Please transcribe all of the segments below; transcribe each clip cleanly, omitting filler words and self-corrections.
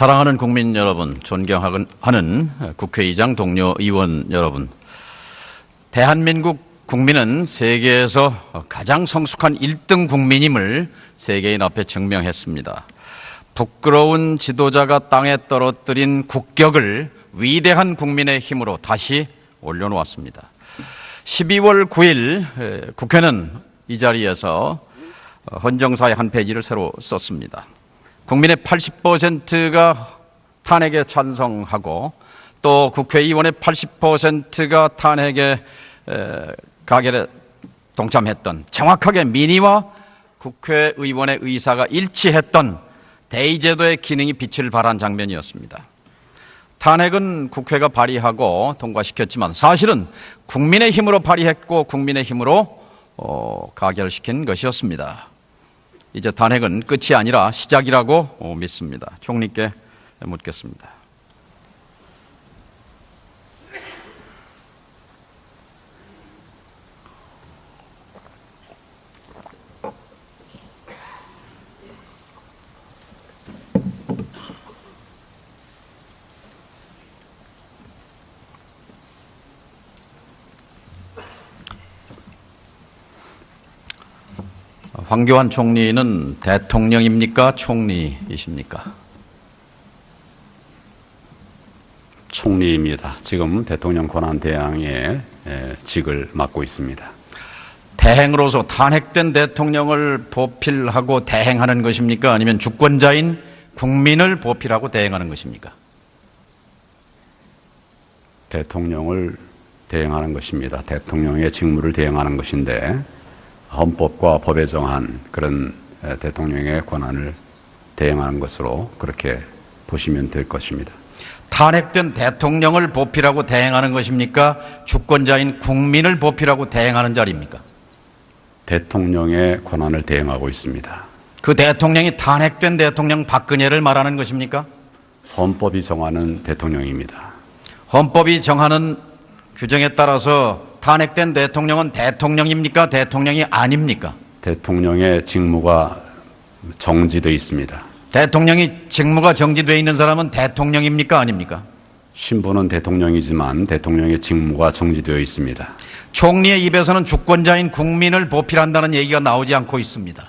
사랑하는 국민 여러분, 존경하는 국회의장 동료 의원 여러분, 대한민국 국민은 세계에서 가장 성숙한 1등 국민임을 세계인 앞에 증명했습니다. 부끄러운 지도자가 땅에 떨어뜨린 국격을 위대한 국민의 힘으로 다시 올려놓았습니다. 12월 9일 국회는 이 자리에서 헌정사의 한 페이지를 새로 썼습니다. 국민의 80%가 탄핵에 찬성하고 또 국회의원의 80%가 탄핵에 가결에 동참했던, 정확하게 민의와 국회의원의 의사가 일치했던 대의제도의 기능이 빛을 발한 장면이었습니다. 탄핵은 국회가 발의하고 통과시켰지만 사실은 국민의 힘으로 발의했고 국민의 힘으로 가결시킨 것이었습니다. 이제 탄핵은 끝이 아니라 시작이라고 믿습니다. 총리께 묻겠습니다. 황교안 총리는 대통령입니까? 총리이십니까? 총리입니다. 지금 대통령 권한대행의 직을 맡고 있습니다. 대행으로서 탄핵된 대통령을 보필하고 대행하는 것입니까? 아니면 주권자인 국민을 보필하고 대행하는 것입니까? 대통령을 대행하는 것입니다. 대통령의 직무를 대행하는 것인데 헌법과 법에 정한 그런 대통령의 권한을 대행하는 것으로 그렇게 보시면 될 것입니다. 탄핵된 대통령을 보필하고 대행하는 것입니까? 주권자인 국민을 보필하고 대행하는 자리입니까? 대통령의 권한을 대행하고 있습니다. 그 대통령이 탄핵된 대통령 박근혜를 말하는 것입니까? 헌법이 정하는 대통령입니다. 헌법이 정하는 규정에 따라서 탄핵된 대통령은 대통령입니까? 대통령이 아닙니까? 대통령의 직무가 정지되어 있습니다. 대통령이 직무가 정지되어 있는 사람은 대통령입니까? 아닙니까? 신분은 대통령이지만 대통령의 직무가 정지되어 있습니다. 총리의 입에서는 주권자인 국민을 보필한다는 얘기가 나오지 않고 있습니다.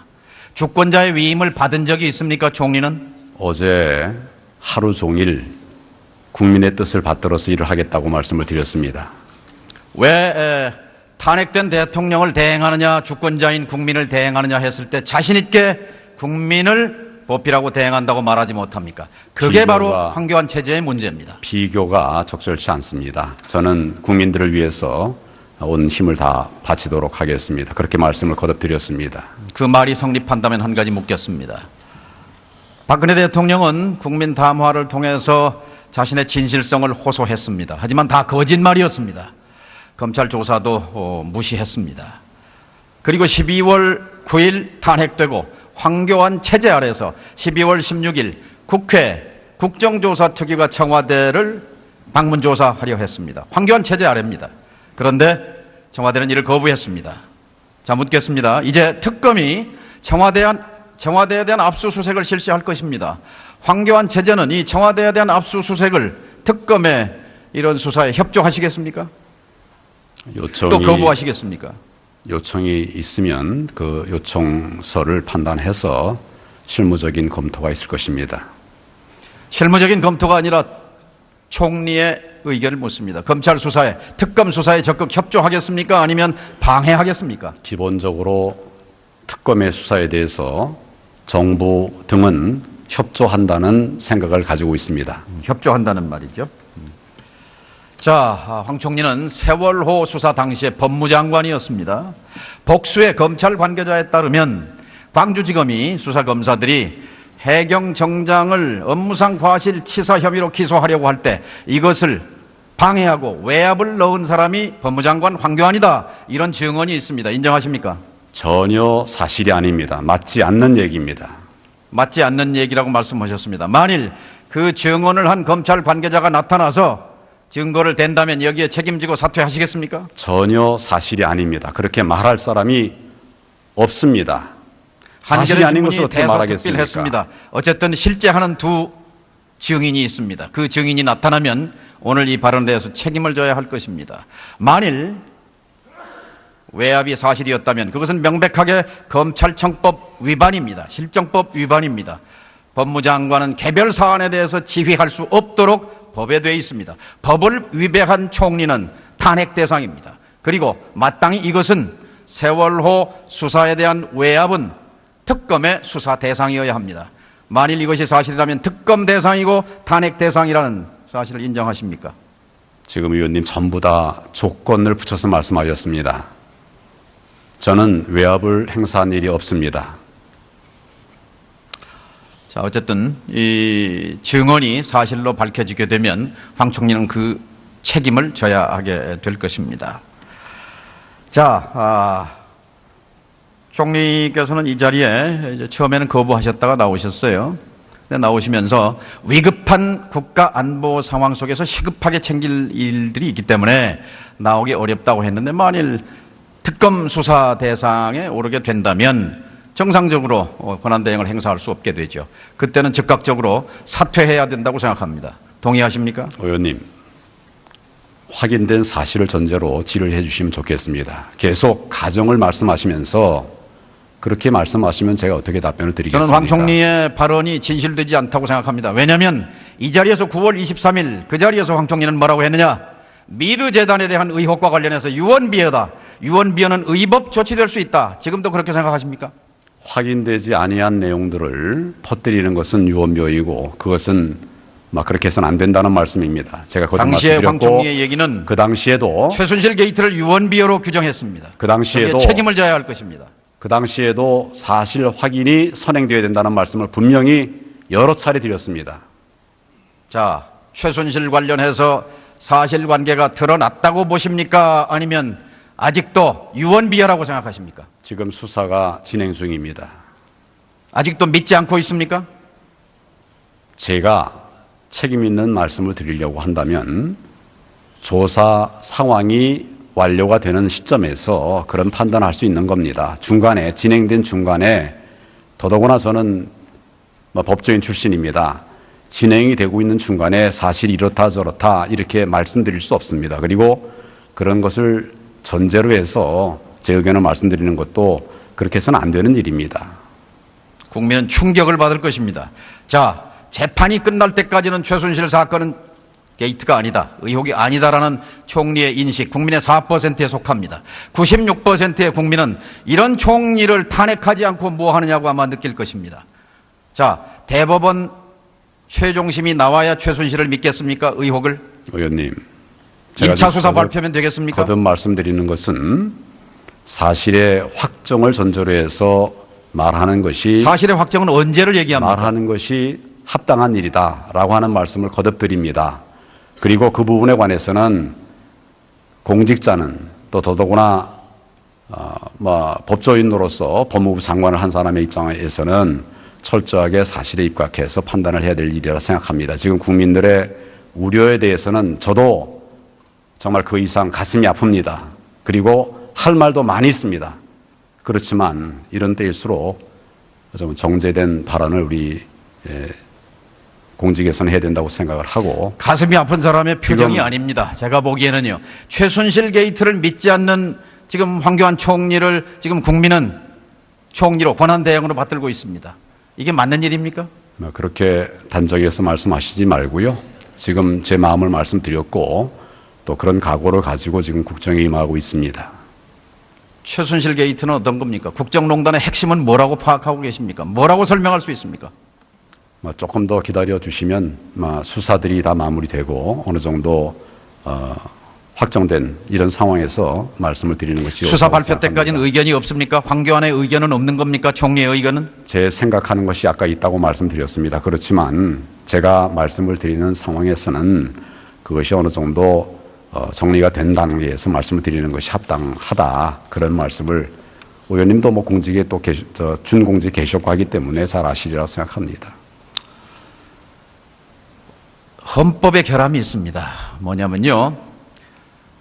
주권자의 위임을 받은 적이 있습니까? 총리는? 어제 하루 종일 국민의 뜻을 받들어서 일을 하겠다고 말씀을 드렸습니다. 왜 탄핵된 대통령을 대행하느냐, 주권자인 국민을 대행하느냐 했을 때 자신 있게 국민을 보필하고 대행한다고 말하지 못합니까? 그게 바로 황교안 체제의 문제입니다. 비교가 적절치 않습니다. 저는 국민들을 위해서 온 힘을 다 바치도록 하겠습니다. 그렇게 말씀을 거듭드렸습니다. 그 말이 성립한다면 한 가지 묻겠습니다. 박근혜 대통령은 국민 담화를 통해서 자신의 진실성을 호소했습니다. 하지만 다 거짓말이었습니다. 검찰 조사도 무시했습니다. 그리고 12월 9일 탄핵되고 황교안 체제 아래서 12월 16일 국회 국정조사특위가 청와대를 방문조사하려 했습니다. 황교안 체제 아래입니다. 그런데 청와대는 이를 거부했습니다. 자, 묻겠습니다. 이제 특검이 청와대에 대한 압수수색을 실시할 것입니다. 황교안 체제는 이 청와대에 대한 압수수색을, 특검의 이런 수사에 협조하시겠습니까? 또 거부하시겠습니까? 요청이 있으면 그 요청서를 판단해서 실무적인 검토가 있을 것입니다. 실무적인 검토가 아니라 총리의 의견을 묻습니다. 검찰 수사에, 특검 수사에 적극 협조하겠습니까? 아니면 방해하겠습니까? 기본적으로 특검의 수사에 대해서 정부 등은 협조한다는 생각을 가지고 있습니다. 협조한다는 말이죠. 자, 황 총리는 세월호 수사 당시에 법무장관이었습니다. 복수의 검찰 관계자에 따르면 광주지검이 수사검사들이 해경 정장을 업무상 과실치사 혐의로 기소하려고 할 때 이것을 방해하고 외압을 넣은 사람이 법무장관 황교안이다, 이런 증언이 있습니다. 인정하십니까? 전혀 사실이 아닙니다. 맞지 않는 얘기입니다. 맞지 않는 얘기라고 말씀하셨습니다. 만일 그 증언을 한 검찰 관계자가 나타나서 증거를 댄다면 여기에 책임지고 사퇴하시겠습니까? 전혀 사실이 아닙니다. 그렇게 말할 사람이 없습니다. 사실이 아닌 것을 어떻게 말하겠습니까? 했습니다. 어쨌든 실제 하는 두 증인이 있습니다. 그 증인이 나타나면 오늘 이 발언에 대해서 책임을 져야 할 것입니다. 만일 외압이 사실이었다면 그것은 명백하게 검찰청법 위반입니다. 실정법 위반입니다. 법무장관은 개별 사안에 대해서 지휘할 수 없도록 법에 되어 있습니다. 법을 위배한 총리는 탄핵 대상입니다. 그리고 마땅히 이것은 세월호 수사에 대한 외압은 특검의 수사 대상이어야 합니다. 만일 이것이 사실이라면 특검 대상이고 탄핵 대상이라는 사실을 인정하십니까? 지금 의원님 전부 다 조건을 붙여서 말씀하셨습니다. 저는 외압을 행사한 일이 없습니다. 자, 어쨌든 이 증언이 사실로 밝혀지게 되면 황 총리는 그 책임을 져야 하게 될 것입니다. 자, 총리께서는 이 자리에 이제 처음에는 거부하셨다가 나오셨어요. 근데 나오시면서 위급한 국가 안보 상황 속에서 시급하게 챙길 일들이 있기 때문에 나오기 어렵다고 했는데 만일 특검 수사 대상에 오르게 된다면 정상적으로 권한대행을 행사할 수 없게 되죠. 그때는 즉각적으로 사퇴해야 된다고 생각합니다. 동의하십니까? 의원님, 확인된 사실을 전제로 질의해 주시면 좋겠습니다. 계속 가정을 말씀하시면서 그렇게 말씀하시면 제가 어떻게 답변을 드리겠습니까? 저는 황 총리의 발언이 진실되지 않다고 생각합니다. 왜냐하면 이 자리에서 9월 23일 그 자리에서 황 총리는 뭐라고 했느냐? 미르재단에 대한 의혹과 관련해서 유언비어다. 유언비어는 의법 조치될 수 있다. 지금도 그렇게 생각하십니까? 확인되지 아니한 내용들을 퍼뜨리는 것은 유언비어이고 그것은 막 그렇게 해서는 안 된다는 말씀입니다. 제가 거듭 당시에 황 말씀드렸고 총리의 얘기는 그 당시에도 최순실 게이트를 유언비어로 규정했습니다. 그 당시에도 거기에 책임을 져야 할 것입니다. 그 당시에도 사실 확인이 선행되어야 된다는 말씀을 분명히 여러 차례 드렸습니다. 자, 최순실 관련해서 사실관계가 드러났다고 보십니까? 아니면 아직도 유언비어라고 생각하십니까? 지금 수사가 진행 중입니다. 아직도 믿지 않고 있습니까? 제가 책임 있는 말씀을 드리려고 한다면 조사 상황이 완료가 되는 시점에서 그런 판단할 수 있는 겁니다. 중간에 진행된 중간에 더더구나 저는 법조인 출신입니다. 진행이 되고 있는 중간에 사실이 이렇다 저렇다 이렇게 말씀드릴 수 없습니다. 그리고 그런 것을 전제로 해서 제 의견을 말씀드리는 것도 그렇게 해서는 안 되는 일입니다. 국민은 충격을 받을 것입니다. 자, 재판이 끝날 때까지는 최순실 사건은 게이트가 아니다, 의혹이 아니다라는 총리의 인식, 국민의 4%에 속합니다. 96%의 국민은 이런 총리를 탄핵하지 않고 뭐 하느냐고 아마 느낄 것입니다. 자, 대법원 최종심이 나와야 최순실을 믿겠습니까? 의혹을? 의원님, 1차 수사 발표면 되겠습니까? 거듭 말씀드리는 것은 사실의 확정을 전제로 해서 말하는 것이 사실의 확정은 언제를 얘기합니까? 말하는 것이 합당한 일이다라고 하는 말씀을 거듭 드립니다. 그리고 그 부분에 관해서는 공직자는 또 더더구나 법조인으로서 법무부 장관을 한 사람의 입장에서는 철저하게 사실에 입각해서 판단을 해야 될 일이라 생각합니다. 지금 국민들의 우려에 대해서는 저도 정말 그 이상 가슴이 아픕니다. 그리고 할 말도 많이 있습니다. 그렇지만 이런 때일수록 좀 정제된 발언을 우리 공직에서는 해야 된다고 생각을 하고. 가슴이 아픈 사람의 표정이 아닙니다. 제가 보기에는요. 최순실 게이트를 믿지 않는 지금 황교안 총리를 지금 국민은 총리로 권한대행으로 받들고 있습니다. 이게 맞는 일입니까? 그렇게 단정해서 말씀하시지 말고요. 지금 제 마음을 말씀드렸고 또 그런 각오를 가지고 지금 국정에 임하고 있습니다. 최순실 게이트는 어떤 겁니까? 국정농단의 핵심은 뭐라고 파악하고 계십니까? 뭐라고 설명할 수 있습니까? 조금 더 기다려 주시면 수사들이 다 마무리되고 어느 정도 확정된 이런 상황에서 말씀을 드리는 것이 수사 발표 생각합니다. 때까지는 의견이 없습니까? 황교안의 의견은 없는 겁니까? 총리의 의견은? 제 생각하는 것이 아까 있다고 말씀드렸습니다. 그렇지만 제가 말씀을 드리는 상황에서는 그것이 어느 정도 정리가 된 단계에서 말씀을 드리는 것이 합당하다 그런 말씀을 의원님도 공직에 또 준공직 계셨고 하기 때문에 잘 아시리라고 생각합니다. 헌법에 결함이 있습니다. 뭐냐면요.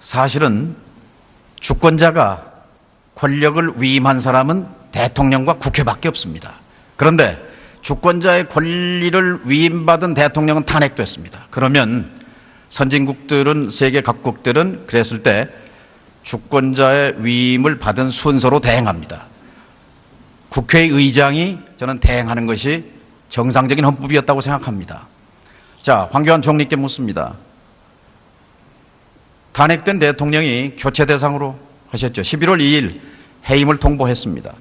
사실은 주권자가 권력을 위임한 사람은 대통령과 국회밖에 없습니다. 그런데 주권자의 권리를 위임받은 대통령은 탄핵됐습니다. 그러면 선진국들은, 세계 각국들은 그랬을 때 주권자의 위임을 받은 순서로 대행합니다. 국회의장이 저는 대행하는 것이 정상적인 헌법이었다고 생각합니다. 자, 황교안 총리께 묻습니다. 탄핵된 대통령이 교체 대상으로 하셨죠. 11월 2일 해임을 통보했습니다.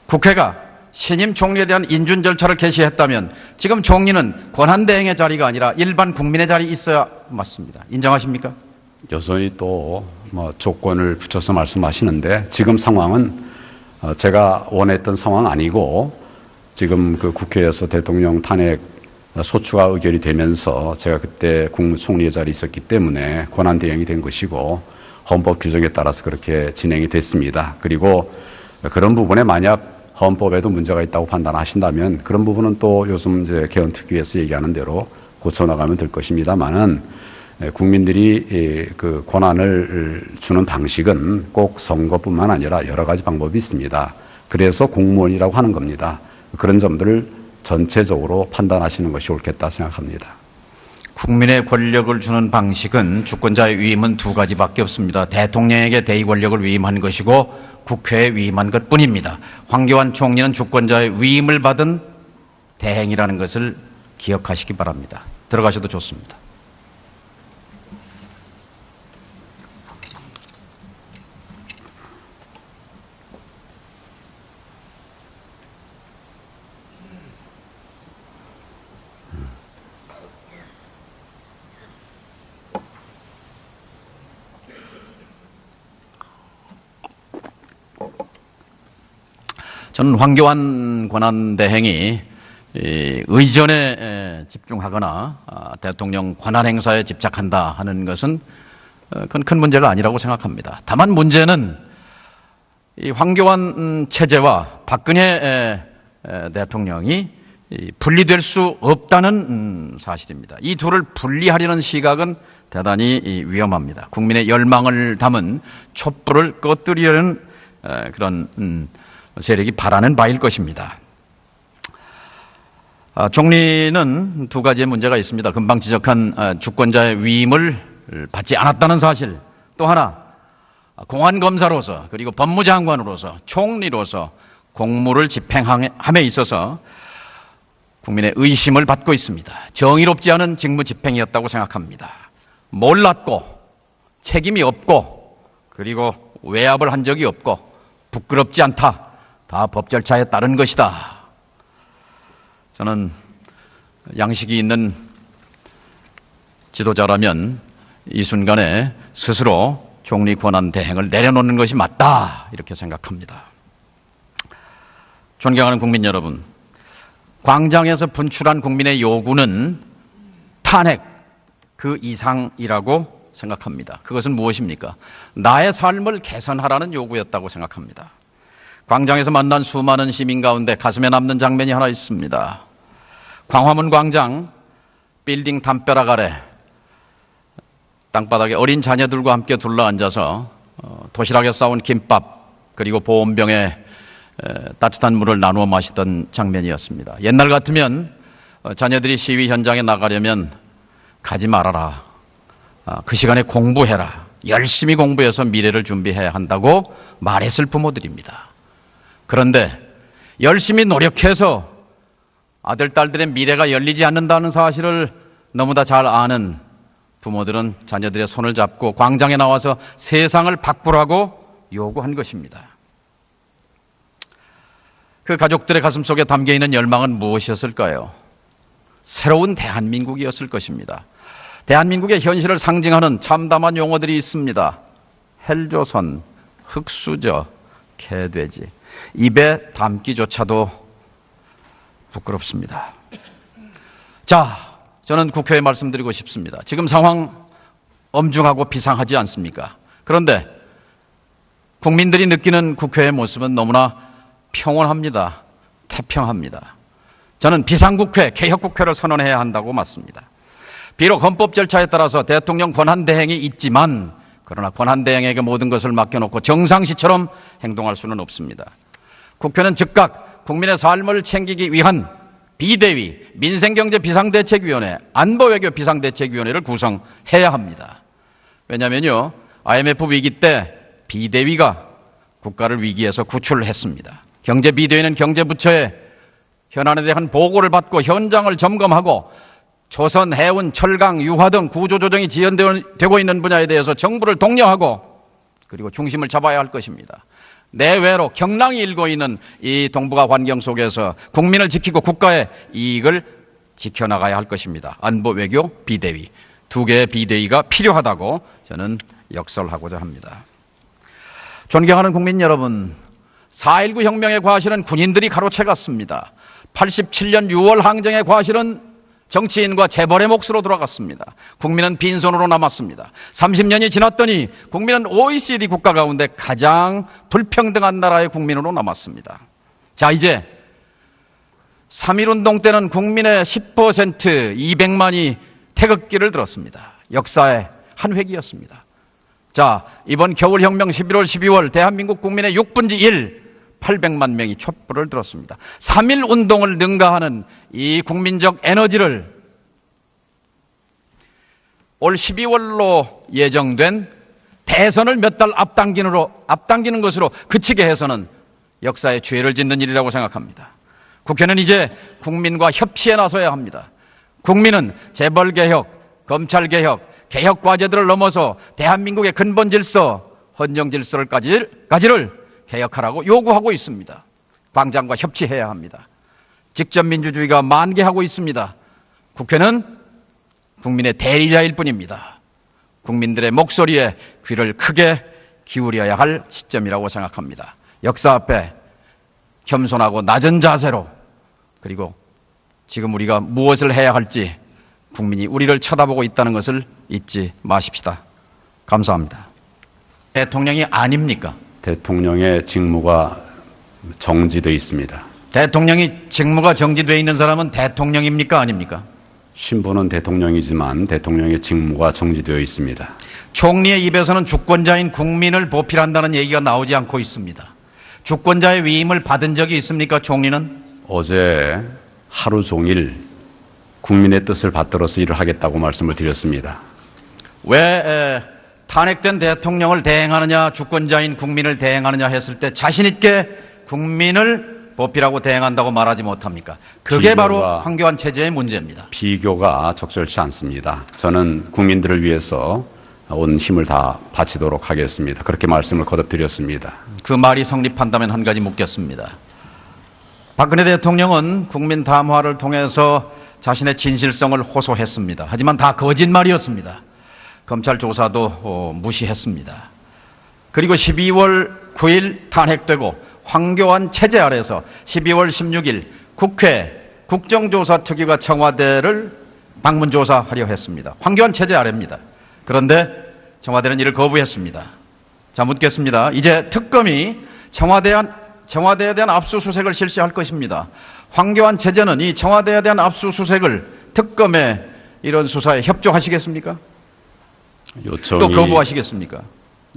국회가 신임 총리에 대한 인준 절차를 개시했다면 지금 총리는 권한대행의 자리가 아니라 일반 국민의 자리에 있어야 맞습니다. 인정하십니까? 여전히 또 조건을 붙여서 말씀하시는데 지금 상황은 제가 원했던 상황 아니고 지금 그 국회에서 대통령 탄핵 소추가 의결이 되면서 제가 그때 국무총리의 자리에 있었기 때문에 권한대행이 된 것이고 헌법 규정에 따라서 그렇게 진행이 됐습니다. 그리고 그런 부분에 만약 헌법에도 문제가 있다고 판단하신다면 그런 부분은 또 요즘 이제 개헌특위에서 얘기하는 대로 고쳐나가면 될 것입니다만은 국민들이 그 권한을 주는 방식은 꼭 선거뿐만 아니라 여러 가지 방법이 있습니다. 그래서 공무원이라고 하는 겁니다. 그런 점들을 전체적으로 판단하시는 것이 옳겠다 생각합니다. 국민의 권력을 주는 방식은 주권자의 위임은 두 가지밖에 없습니다. 대통령에게 대의 권력을 위임한 것이고 국회에 위임한 것뿐입니다. 황교안 총리는 주권자의 위임을 받은 대행이라는 것을 기억하시기 바랍니다. 들어가셔도 좋습니다. 저는 황교안 권한대행이 의전에 집중하거나 대통령 권한 행사에 집착한다 하는 것은 그건 큰 문제가 아니라고 생각합니다. 다만 문제는 이 황교안 체제와 박근혜 대통령이 분리될 수 없다는 사실입니다. 이 둘을 분리하려는 시각은 대단히 위험합니다. 국민의 열망을 담은 촛불을 꺼뜨리려는 그런 세력이 바라는 바일 것입니다. 총리는 두 가지의 문제가 있습니다. 금방 지적한 주권자의 위임을 받지 않았다는 사실, 또 하나 공안검사로서 그리고 법무장관으로서 총리로서 공무를 집행함에 있어서 국민의 의심을 받고 있습니다. 정의롭지 않은 직무 집행이었다고 생각합니다. 몰랐고 책임이 없고 그리고 외압을 한 적이 없고 부끄럽지 않다. 다 법 절차에 따른 것이다. 저는 양식이 있는 지도자라면 이 순간에 스스로 총리 권한 대행을 내려놓는 것이 맞다. 이렇게 생각합니다. 존경하는 국민 여러분, 광장에서 분출한 국민의 요구는 탄핵 그 이상이라고 생각합니다. 그것은 무엇입니까? 나의 삶을 개선하라는 요구였다고 생각합니다. 광장에서 만난 수많은 시민 가운데 가슴에 남는 장면이 하나 있습니다. 광화문 광장 빌딩 담벼락 아래 땅바닥에 어린 자녀들과 함께 둘러앉아서 도시락에 싸온 김밥 그리고 보온병에 따뜻한 물을 나누어 마시던 장면이었습니다. 옛날 같으면 자녀들이 시위 현장에 나가려면 가지 말아라. 그 시간에 공부해라. 열심히 공부해서 미래를 준비해야 한다고 말했을 부모들입니다. 그런데 열심히 노력해서 아들, 딸들의 미래가 열리지 않는다는 사실을 너무나 잘 아는 부모들은 자녀들의 손을 잡고 광장에 나와서 세상을 바꾸라고 요구한 것입니다. 그 가족들의 가슴속에 담겨있는 열망은 무엇이었을까요? 새로운 대한민국이었을 것입니다. 대한민국의 현실을 상징하는 참담한 용어들이 있습니다. 헬조선, 흙수저, 개돼지. 입에 담기조차도 부끄럽습니다. 자, 저는 국회에 말씀드리고 싶습니다. 지금 상황 엄중하고 비상하지 않습니까? 그런데 국민들이 느끼는 국회의 모습은 너무나 평온합니다. 태평합니다. 저는 비상국회, 개혁국회를 선언해야 한다고 맞습니다. 비록 헌법 절차에 따라서 대통령 권한대행이 있지만 그러나 권한대행에게 모든 것을 맡겨놓고 정상시처럼 행동할 수는 없습니다. 국회는 즉각 국민의 삶을 챙기기 위한 비대위, 민생경제 비상대책위원회, 안보외교 비상대책위원회를 구성해야 합니다. 왜냐하면요, IMF 위기 때 비대위가 국가를 위기에서 구출했습니다. 경제비대위는 경제부처에 현안에 대한 보고를 받고 현장을 점검하고 조선, 해운, 철강, 유화 등 구조조정이 지연되고 있는 분야에 대해서 정부를 독려하고 그리고 중심을 잡아야 할 것입니다. 내외로 경랑이 일고 있는 이 동북아 환경 속에서 국민을 지키고 국가의 이익을 지켜나가야 할 것입니다. 안보, 외교, 비대위. 두 개의 비대위가 필요하다고 저는 역설하고자 합니다. 존경하는 국민 여러분, 4.19 혁명의 과실은 군인들이 가로채갔습니다. 87년 6월 항쟁의 과실은 정치인과 재벌의 몫으로 돌아갔습니다. 국민은 빈손으로 남았습니다. 30년이 지났더니 국민은 OECD 국가 가운데 가장 불평등한 나라의 국민으로 남았습니다. 자, 이제 3.1운동 때는 국민의 10% 200만이 태극기를 들었습니다. 역사의 한 획이었습니다. 자, 이번 겨울혁명 11월 12월 대한민국 국민의 6분의 1 800만 명이 촛불을 들었습니다. 3.1 운동을 능가하는 이 국민적 에너지를 올 12월로 예정된 대선을 몇 달 앞당기는 것으로 그치게 해서는 역사에 죄를 짓는 일이라고 생각합니다. 국회는 이제 국민과 협치에 나서야 합니다. 국민은 재벌개혁, 검찰개혁, 개혁 과제들을 넘어서 대한민국의 근본 질서, 헌정 질서까지를 개혁하라고 요구하고 있습니다. 광장과 협치해야 합니다. 직접 민주주의가 만개하고 있습니다. 국회는 국민의 대리자일 뿐입니다. 국민들의 목소리에 귀를 크게 기울여야 할 시점이라고 생각합니다. 역사 앞에 겸손하고 낮은 자세로, 그리고 지금 우리가 무엇을 해야 할지 국민이 우리를 쳐다보고 있다는 것을 잊지 마십시다. 감사합니다. 대통령이 아닙니까? 대통령의 직무가 정지되어 있습니다. 대통령이 직무가 정지되어 있는 사람은 대통령입니까? 아닙니까? 신분은 대통령이지만 대통령의 직무가 정지되어 있습니다. 총리의 입에서는 주권자인 국민을 보필한다는 얘기가 나오지 않고 있습니다. 주권자의 위임을 받은 적이 있습니까? 총리는? 어제 하루 종일 국민의 뜻을 받들어서 일을 하겠다고 말씀을 드렸습니다. 왜 탄핵된 대통령을 대행하느냐, 주권자인 국민을 대행하느냐 했을 때 자신 있게 국민을 보필하고 대행한다고 말하지 못합니까? 그게 바로 황교안 체제의 문제입니다. 비교가 적절치 않습니다. 저는 국민들을 위해서 온 힘을 다 바치도록 하겠습니다. 그렇게 말씀을 거듭드렸습니다. 그 말이 성립한다면 한 가지 묻겠습니다. 박근혜 대통령은 국민 담화를 통해서 자신의 진실성을 호소했습니다. 하지만 다 거짓말이었습니다. 검찰 조사도 무시했습니다. 그리고 12월 9일 탄핵되고 황교안 체제 아래서 12월 16일 국회 국정조사특위가 청와대를 방문조사하려 했습니다. 황교안 체제 아래입니다. 그런데 청와대는 이를 거부했습니다. 자, 묻겠습니다. 이제 특검이 청와대에 대한 압수수색을 실시할 것입니다. 황교안 체제는 이 청와대에 대한 압수수색을, 특검의 이런 수사에 협조하시겠습니까? 또 거부하시겠습니까?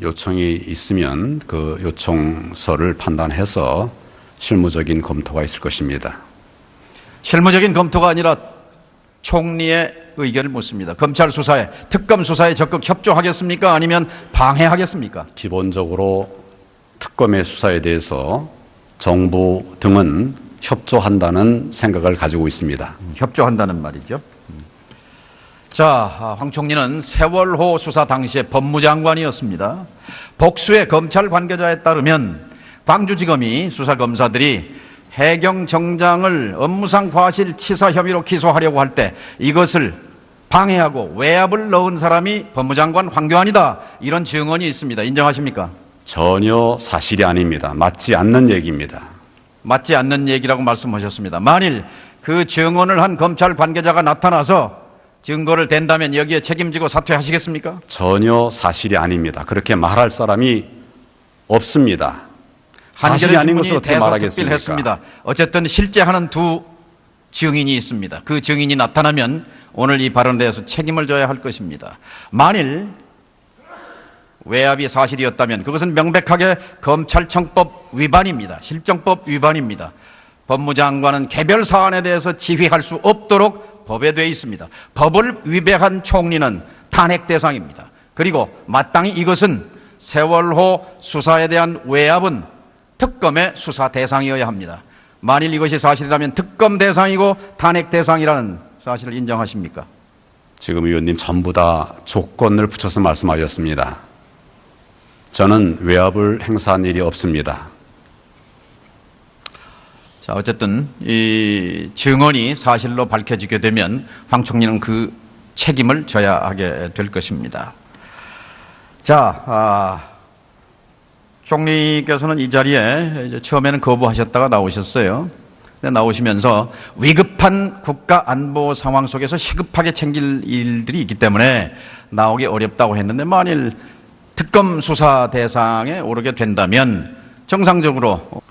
요청이 있으면 그 요청서를 판단해서 실무적인 검토가 있을 것입니다. 실무적인 검토가 아니라 총리의 의견을 묻습니다. 검찰 수사에, 특검 수사에 적극 협조하겠습니까? 아니면 방해하겠습니까? 기본적으로 특검의 수사에 대해서 정부 등은 협조한다는 생각을 가지고 있습니다. 협조한다는 말이죠. 자, 황 총리는 세월호 수사 당시에 법무장관이었습니다. 복수의 검찰 관계자에 따르면 광주지검이 수사검사들이 해경 정장을 업무상 과실치사 혐의로 기소하려고 할 때 이것을 방해하고 외압을 넣은 사람이 법무장관 황교안이다, 이런 증언이 있습니다. 인정하십니까? 전혀 사실이 아닙니다. 맞지 않는 얘기입니다. 맞지 않는 얘기라고 말씀하셨습니다. 만일 그 증언을 한 검찰 관계자가 나타나서 증거를 댄다면 여기에 책임지고 사퇴하시겠습니까? 전혀 사실이 아닙니다. 그렇게 말할 사람이 없습니다. 사실이 아닌 것을 어떻게 말하겠습니까? 했습니다. 어쨌든 실제 하는 두 증인이 있습니다. 그 증인이 나타나면 오늘 이 발언에 대해서 책임을 져야 할 것입니다. 만일 외압이 사실이었다면 그것은 명백하게 검찰청법 위반입니다. 실정법 위반입니다. 법무장관은 개별 사안에 대해서 지휘할 수 없도록 법에 되어 있습니다. 법을 위배한 총리는 탄핵 대상입니다. 그리고 마땅히 이것은 세월호 수사에 대한 외압은 특검의 수사 대상이어야 합니다. 만일 이것이 사실이라면 특검 대상이고 탄핵 대상이라는 사실을 인정하십니까? 지금 의원님 전부 다 조건을 붙여서 말씀하셨습니다. 저는 외압을 행사한 일이 없습니다. 자, 어쨌든 이 증언이 사실로 밝혀지게 되면 황 총리는 그 책임을 져야 하게 될 것입니다. 자, 총리께서는 이 자리에 이제 처음에는 거부하셨다가 나오셨어요. 근데 나오시면서 위급한 국가 안보 상황 속에서 시급하게 챙길 일들이 있기 때문에 나오기 어렵다고 했는데 만일 특검 수사 대상에 오르게 된다면 정상적으로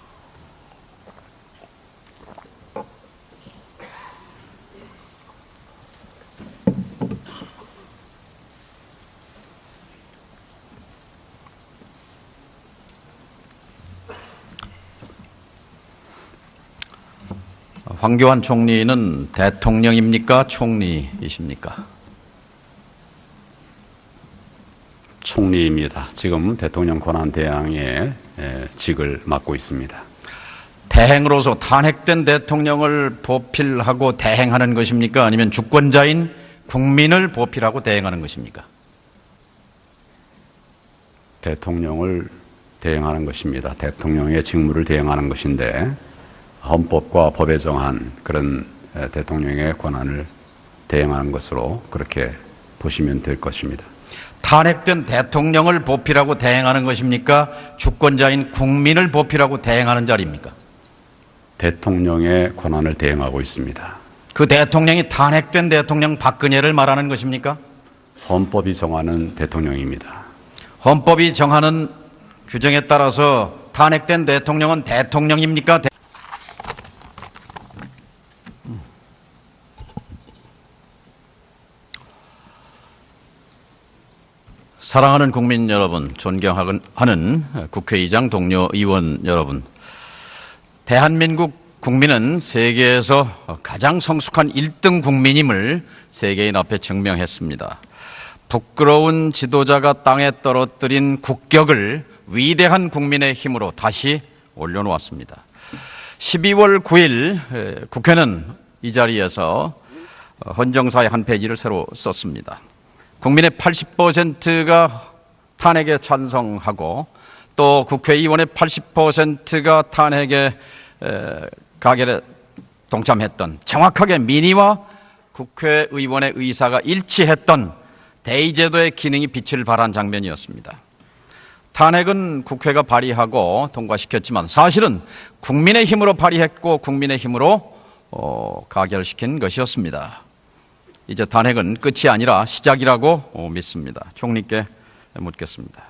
황교안 총리는 대통령입니까? 총리이십니까? 총리입니다. 지금 대통령 권한대행의 직을 맡고 있습니다. 대행으로서 탄핵된 대통령을 보필하고 대행하는 것입니까? 아니면 주권자인 국민을 보필하고 대행하는 것입니까? 대통령을 대행하는 것입니다. 대통령의 직무를 대행하는 것인데 헌법과 법에 정한 그런 대통령의 권한을 대행하는 것으로 그렇게 보시면 될 것입니다. 탄핵된 대통령을 보필하고 대행하는 것입니까? 주권자인 국민을 보필하고 대행하는 자리입니까? 대통령의 권한을 대행하고 있습니다. 그 대통령이 탄핵된 대통령 박근혜를 말하는 것입니까? 헌법이 정하는 대통령입니다. 헌법이 정하는 규정에 따라서 탄핵된 대통령은 대통령입니까? 사랑하는 국민 여러분, 존경하는 국회의장 동료 의원 여러분, 대한민국 국민은 세계에서 가장 성숙한 1등 국민임을 세계인 앞에 증명했습니다. 부끄러운 지도자가 땅에 떨어뜨린 국격을 위대한 국민의 힘으로 다시 올려놓았습니다. 12월 9일 국회는 이 자리에서 헌정사의 한 페이지를 새로 썼습니다. 국민의 80%가 탄핵에 찬성하고 또 국회의원의 80%가 탄핵에 가결에 동참했던, 정확하게 민의와 국회의원의 의사가 일치했던 대의제도의 기능이 빛을 발한 장면이었습니다. 탄핵은 국회가 발의하고 통과시켰지만 사실은 국민의 힘으로 발의했고 국민의 힘으로 가결시킨 것이었습니다. 이제 탄핵은 끝이 아니라 시작이라고 믿습니다. 총리께 묻겠습니다.